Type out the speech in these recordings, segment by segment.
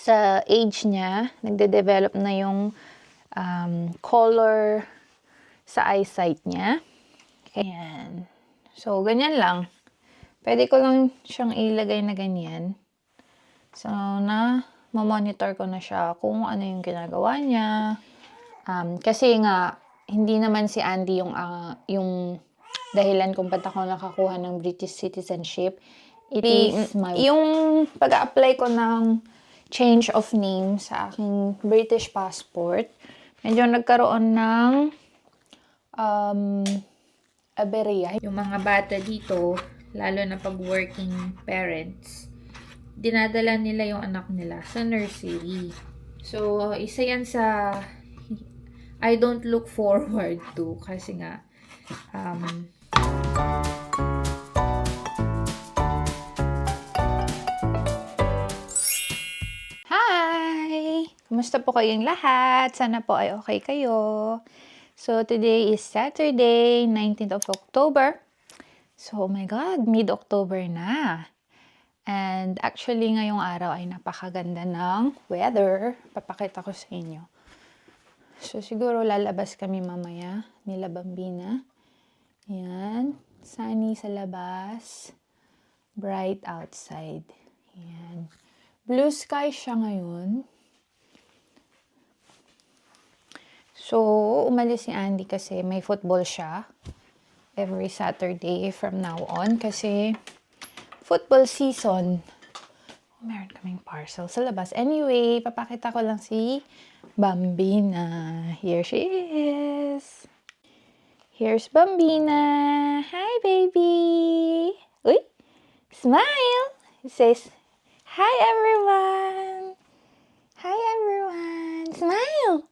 sa age niya, nagde-develop na yung color sa eyesight niya. Ayan. So, ganyan lang. Pwede ko lang siyang ilagay na ganyan. So, mamonitor ko na siya kung ano yung ginagawa niya. Kasi nga, hindi naman si Andy yung dahilan kung ba't ako nakakuha ng British citizenship. Yung pag-a-apply ko ng change of name sa aking British passport, medyo nagkaroon ng aberya. Yung mga bata dito, lalo na pag working parents, dinadala nila yung anak nila sa nursery. So, isa yan sa I don't look forward to kasi nga Hi! Kumusta po kayong lahat? Sana po ay okay kayo. So, today is Saturday, 19th of October. So, oh my God, mid-October na. And actually, ngayong araw ay napakaganda ng weather. Papakita ko sa inyo. So, siguro lalabas kami mamaya nila Bambina. Yan. Sunny sa labas. Bright outside. Yan. Blue sky siya ngayon. So, umalis si Andy kasi may football siya. Every Saturday from now on. Kasi football season. Meron kaming parcel sa labas. Anyway, papakita ko lang si Bambina. Here she is. Here's Bambina. Hi, baby. Uy, smile. It says, hi, everyone. Hi, everyone. Smile.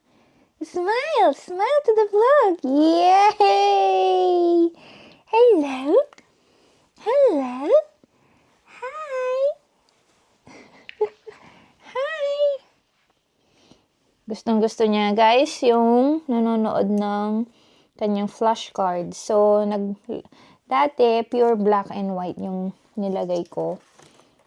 Smile. Smile to the vlog. Yay. Hello. Hello. Hi. Hi. Gustong-gusto niya, guys, yung nanonood ng kanyang flashcards. So, dati, pure black and white yung nilagay ko.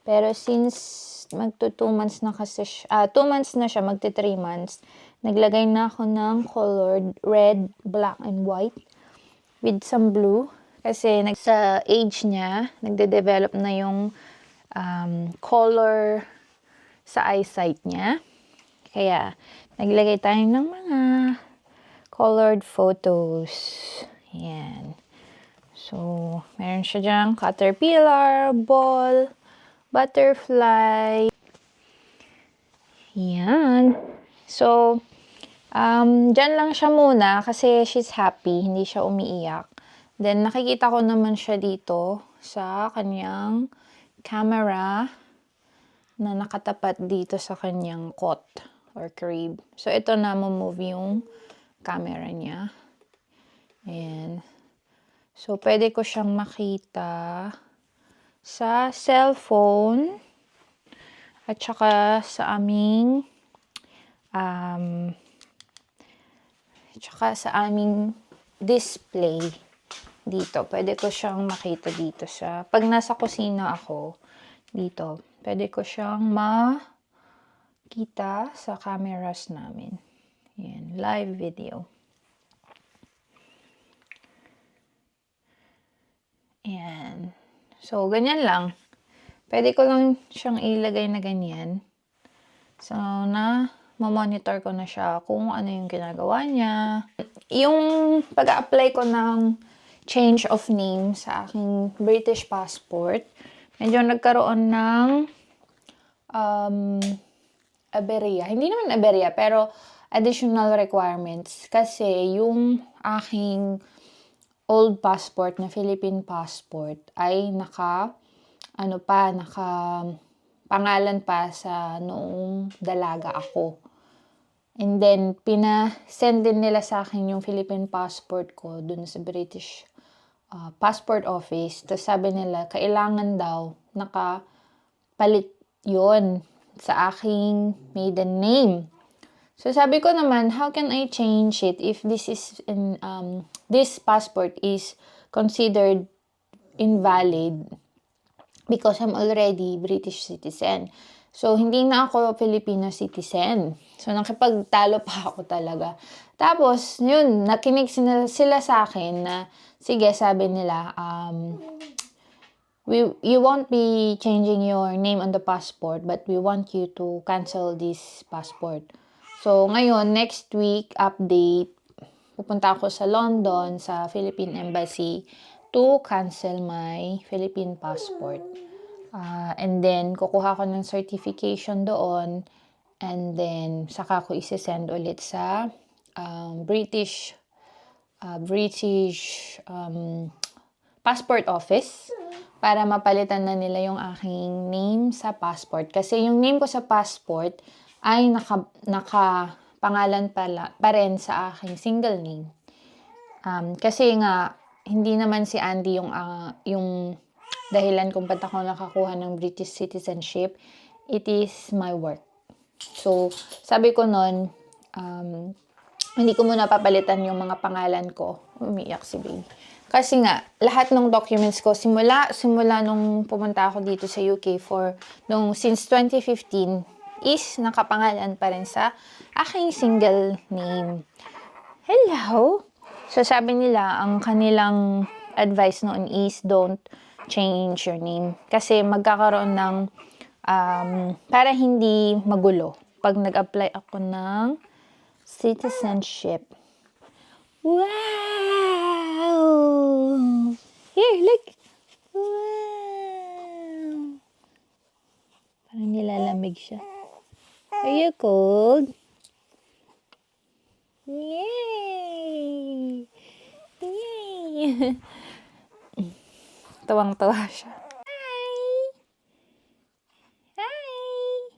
Pero since magto 2 months na kasi 2 months na siya, magti 3 months, naglagay na ako ng colored red, black, and white with some blue. Kasi sa age niya, nagde-develop na yung color sa eyesight niya. Kaya, naglagay tayo ng mga colored photos. Yan. So, meron siya dyan, caterpillar, ball, butterfly. Yan. So, dyan lang siya muna kasi she's happy, hindi siya umiiyak. Then, nakikita ko naman siya dito sa kanyang camera na nakatapat dito sa kanyang cot or crib. So, ito na move yung camera niya. Ayan. So, pwede ko siyang makita sa cellphone at saka sa aming display dito. Pwede ko siyang makita dito pag nasa kusina ako, dito, pwede ko siyang makita sa cameras namin. Ayan, live video. Ayan. So, ganyan lang. Pwede ko lang siyang ilagay na ganyan. So, mamonitor ko na siya kung ano yung ginagawa niya. Yung pag-a-apply ko ng change of name sa aking British passport, medyo nagkaroon ng aberya. Hindi naman aberya, pero additional requirements. Kasi yung aking old passport na Philippine passport ay pangalan pa sa noong dalaga ako. And then, send din nila sa akin yung Philippine passport ko dun sa British passport office. Tapos sabi nila, kailangan daw nakapalit yon sa aking maiden name. So, sabi ko naman, how can I change it if this passport is considered invalid because I'm already British citizen. So, hindi na ako Filipino citizen. So, nakipagtalo pa ako talaga. Tapos, yun, nakinig sila sa akin na, sige, sabi nila, you won't be changing your name on the passport, but we want you to cancel this passport. So, ngayon, next week, update, pupunta ako sa London, sa Philippine Embassy, to cancel my Philippine passport. And then, kukuha ko ng certification doon, and then, saka ko isi-send ulit sa British passport office para mapalitan na nila yung aking name sa passport. Kasi yung name ko sa passport ay nakapangalan pa rin sa aking single name. Kasi nga, hindi naman si Andy yung dahilan kung ba't ako nakakuha ng British citizenship. It is my work. So, sabi ko nun, hindi ko muna papalitan yung mga pangalan ko. Umiyak si baby. Kasi nga, lahat ng documents ko, simula nung pumunta ako dito sa UK since 2015, is nakapangalan pa rin sa aking single name. Hello? So, sabi nila, ang kanilang advice noon is don't change your name. Kasi magkakaroon ng, para hindi magulo pag nag-apply ako ng citizenship. Wow! Here, look! Wow! Parang nilalamig siya. Are you cold? Yay! Yay! Tawang-tawa siya. Hi! Hi!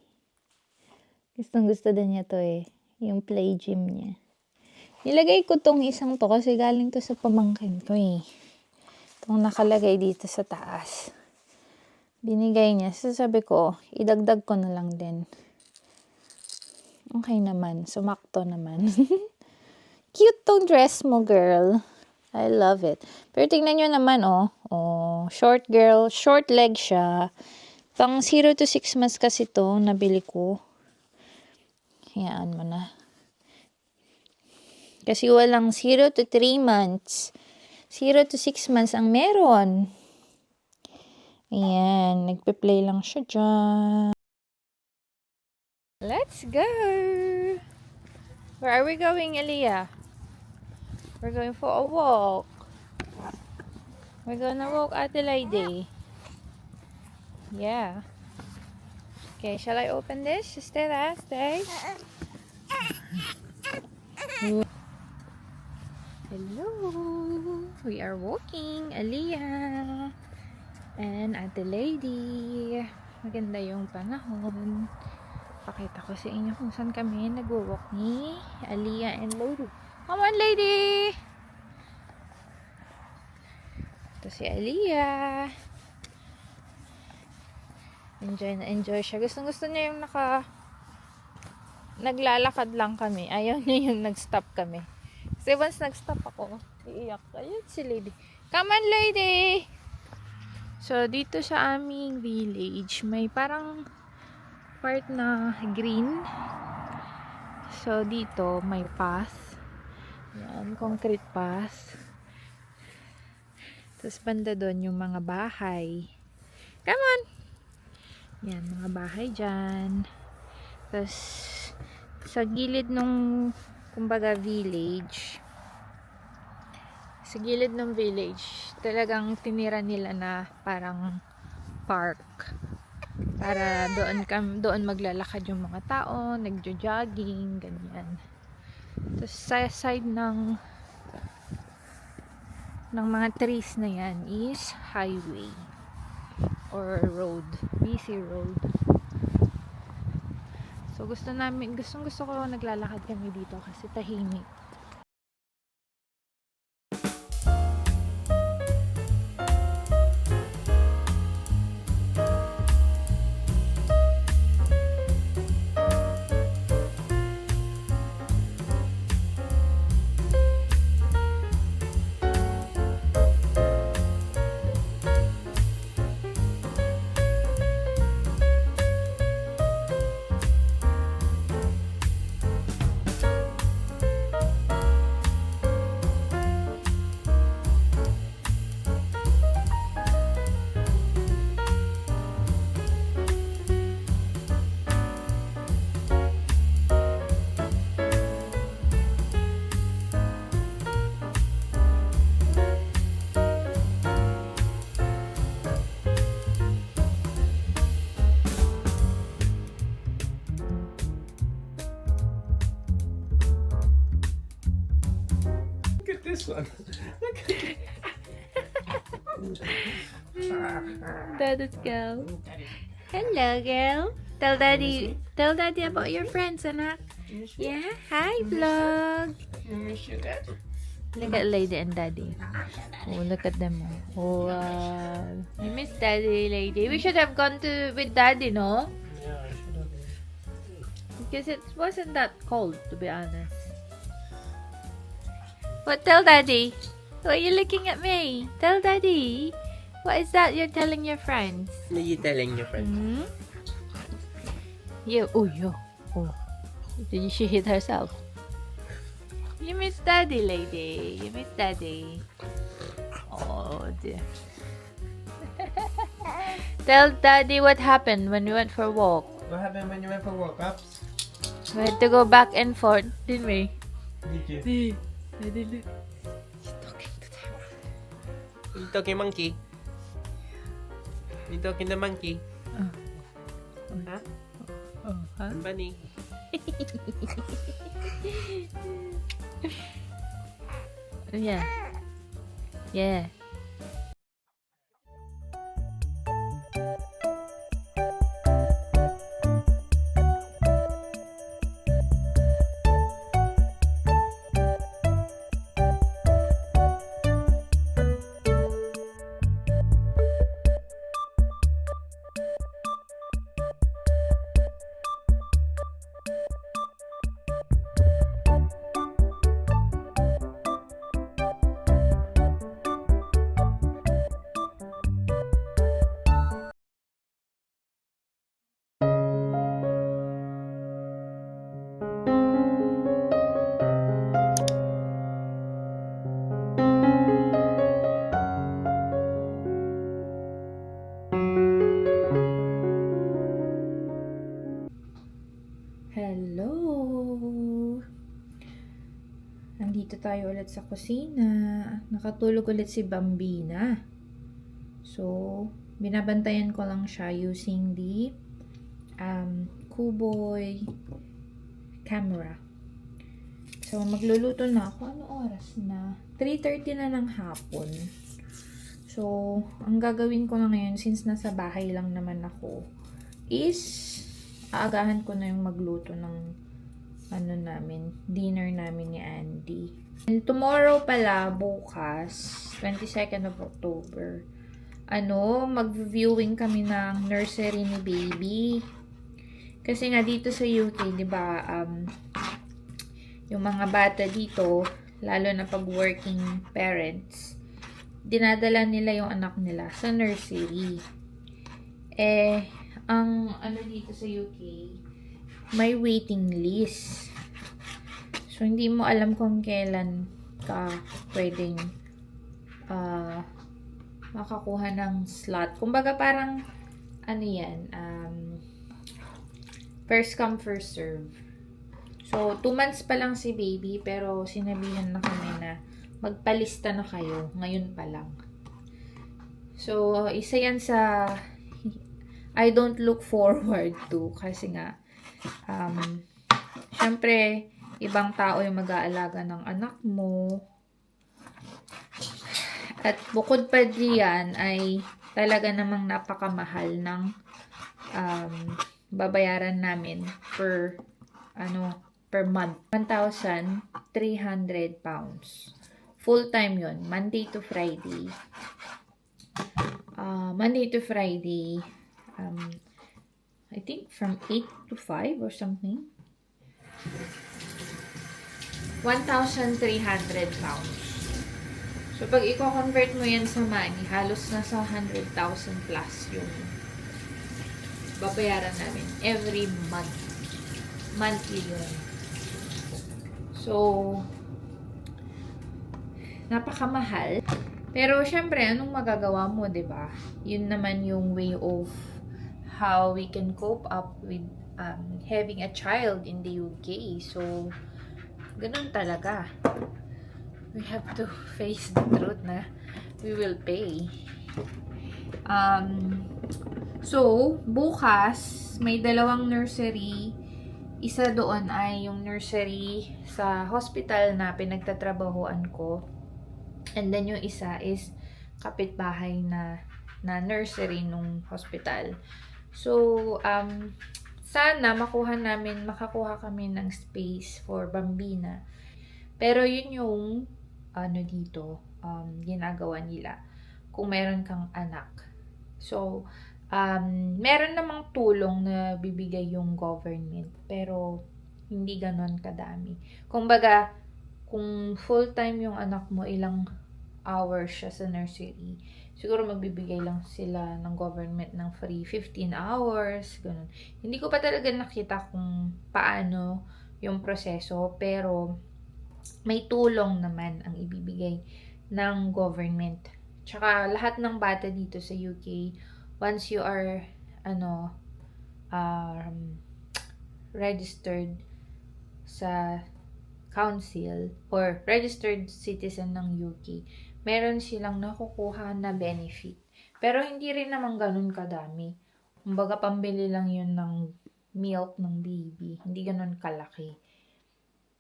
Gustong-gusto din niya to eh. Yung play gym niya. Nilagay ko tong isang to kasi galing to sa pamangkin ko eh. Itong nakalagay dito sa taas. Binigay niya. So sabi ko, idagdag ko na lang din. Okay naman. Sumakto naman. Cute tong dress mo, girl. I love it. Pero tingnan nyo naman, oh. Oh, short girl. Short leg siya. Pang 0 to 6 months kasi to nabili ko. Hayaan mo na. Kasi walang 0 to 3 months. 0 to 6 months ang meron. Ayan. Nagpe-play lang siya dyan. Let's go! Where are we going, Aliyah? We're going for a walk. We're gonna walk Adelaide. Yeah. Okay, shall I open this? Stay there, stay. Hello. We are walking, Aliyah and Adelaide. Maganda yung panahon. Pakita ko sa inyo kung saan kami nag-walk ni Aliyah and Lady. Come on, Lady! Ito si Aliyah. Enjoy na enjoy siya. Gusto niya yung naglalakad lang kami. Ayaw niya yung nag-stop kami. Kasi once nag-stop ako, iiyak. Ayun si Lady. Come on, Lady! So, dito sa aming village, may parang part na green. So, dito may path. Yan, concrete path. Tapos, banda doon yung mga bahay. Come on! Yan, mga bahay dyan. Tapos, sa gilid nung, kumbaga, village. Sa gilid ng village, talagang tinira nila na parang park. Para doon maglalakad yung mga tao, nagjo-jogging, ganyan. Tapos, sa side ng mga trees na yan is highway or road, busy road. So gusto ko naglalakad kami dito kasi tahimik. this one. Daddy's girl. Hello, girl. Tell daddy about your friends, anak. Yeah, hi, vlog. You miss your dad? Look at lady and daddy. Oh, look at them. Oh, wow. You miss daddy, lady. We should have gone with daddy, no? Yeah, I should have. Because it wasn't that cold, to be honest. What? Tell daddy. Why are you looking at me? Tell daddy. What is that you're telling your friends? Are you telling your friend? Hmm? Oh. Did she hit herself? You miss daddy, lady. You miss daddy. Oh, dear. Tell daddy what happened when we went for a walk. What happened when you went for workups? We had to go back and forth, didn't we? Did you? I didn't. You talking monkey? You talking the monkey? Huh? Oh, huh? Bunny? Yeah. Yeah. Hello! Andito tayo ulit sa kusina. Nakatulog ulit si Bambina. So, binabantayan ko lang siya using the Kuboy camera. So, magluluto na ako. Ano oras na? 3:30 na ng hapon. So, ang gagawin ko na ngayon, since nasa bahay lang naman ako, is aagahan ko na yung magluto ng dinner namin ni Andy. And tomorrow pala, bukas, 22nd of October, mag-viewing kami ng nursery ni baby. Kasi nga dito sa UK, di ba, yung mga bata dito, lalo na pag working parents, dinadala nila yung anak nila sa nursery. Ang dito sa UK, may waiting list. So, hindi mo alam kung kailan ka pwedeng makakuha ng slot. Kumbaga parang, first come, first serve. So, 2 months pa lang si baby, pero sinabihan na kami na magpalista na kayo ngayon pa lang. So, isa yan sa I don't look forward to, kasi nga syempre ibang tao yung mag-aalaga ng anak mo, at bukod pa diyan ay talaga namang napakamahal ng babayaran namin per month. 1,300 pounds. Full time yun, Monday to Friday. I think from 8 to 5 or something. 1,300 pounds. So, pag i-convert mo yan sa money, halos nasa 100,000 plus yung babayaran namin every month. Monthly yun. So, napakamahal. Pero, syempre, anong magagawa mo, 'di ba? Yun naman yung way of how we can cope up with having a child in the UK. So, ganun talaga. We have to face the truth na we will pay. So, bukas, may 2 nursery. Isa doon ay yung nursery sa hospital na pinagtatrabahuan ko. And then yung isa is kapitbahay na nursery nung hospital. So, sana makakuha kami ng space for Bambina. Pero yun yung, dito, ginagawa nila. Kung meron kang anak. So, meron namang tulong na bibigay yung government. Pero, hindi ganon kadami. Kumbaga, kung full-time yung anak mo, ilang hours siya sa nursery, siguro magbibigay lang sila ng government ng free 15 hours, ganun. Hindi ko pa talaga nakita kung paano yung proseso, pero may tulong naman ang ibibigay ng government. Tsaka lahat ng bata dito sa UK, once you are registered sa council or registered citizen ng UK, meron silang nakukuha na benefit. Pero hindi rin naman ganun kadami. Kumbaga, pambili lang yun ng milk ng baby. Hindi ganun kalaki.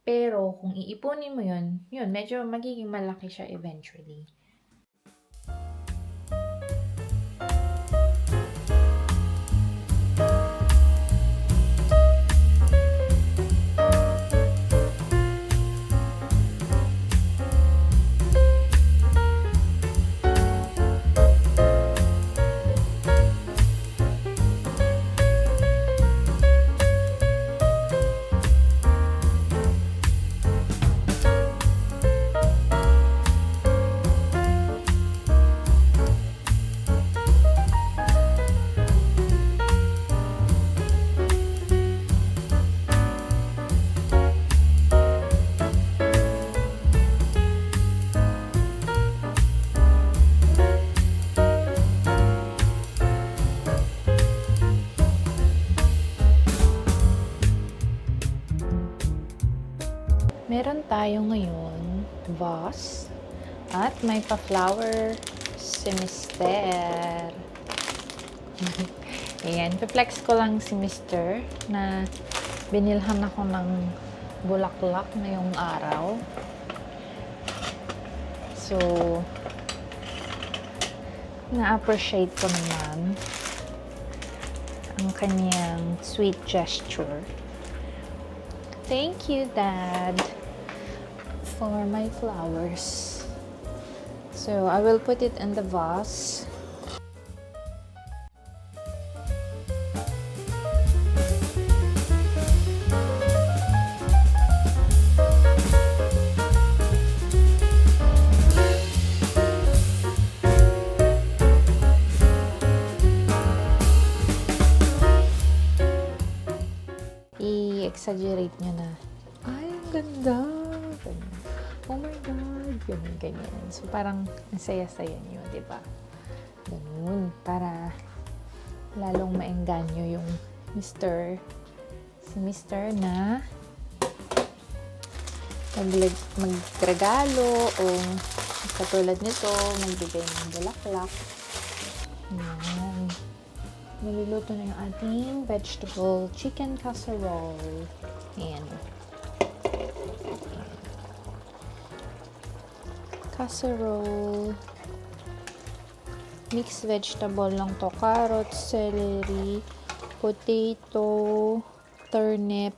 Pero, kung iipunin mo yun, medyo magiging malaki siya eventually. Meron tayo ngayon vase at may pa-flower si Mister. Ayan, pe-flex ko lang si Mister na binilhan ako ng bulaklak ngayong araw. So, na-appreciate ko naman ang kanyang sweet gesture. Thank you, Dad, for my flowers. So, I will put it in the vase. I-exaggerate nyo na, ay, ang ganda. Ganun. Oh my God. Ganun, ganyan. So, parang ang saya-saya nyo, di ba? Ganun. Para lalong maengganyo yung si Mister na magregalo o katulad nito, magbigay ng bulaklak. Ayan. Niluluto na yung ating vegetable chicken casserole. Ayan. Casserole. Mixed vegetable lang to. Carrots, celery, potato, turnip,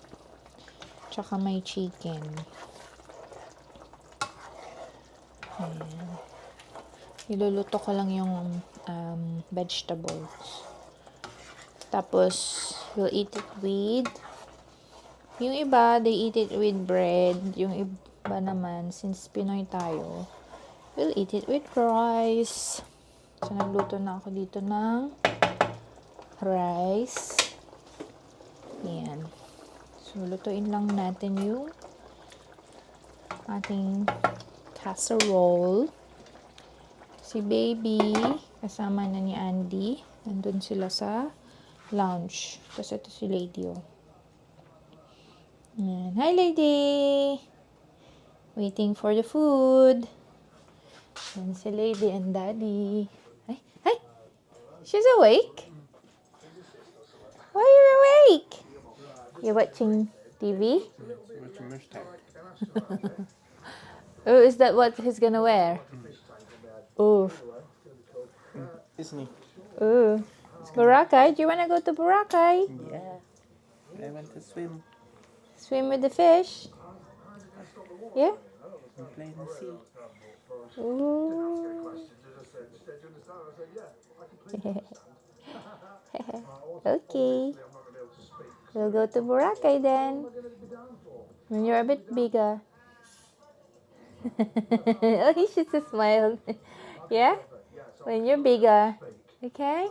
tsaka may chicken. Ayan. Niluluto ko lang yung vegetables. Tapos, we'll eat it with, yung iba, they eat it with bread. Yung iba naman, since Pinoy tayo, we'll eat it with rice. So, nagluto na ako dito ng rice. Ayan. So, lutuin lang natin yung ating casserole. Si baby, kasama na ni Andy. Nandun sila sa lounge. Tapos ito si Lady, oh. Ayan. Hi, Lady! Waiting for the food. Ayan si Lady and Daddy. Hi! Hi! She's awake? Why are you awake? You're watching TV? Watching Mustache. Oh, is that what he's gonna wear? Oof. Disney. Ooh. Boracay? Do you want to go to Boracay? Yeah. I want to swim Swim with the fish? Yeah? and play in the sea. Ooh. Okay. We'll go to Boracay then. When you're a bit bigger. Oh, he shoots a smile. Yeah? When you're bigger. Okay?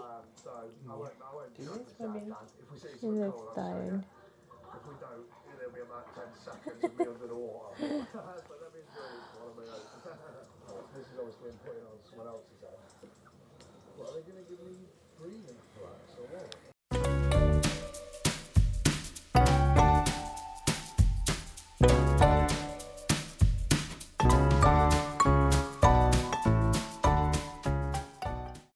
She looks tired.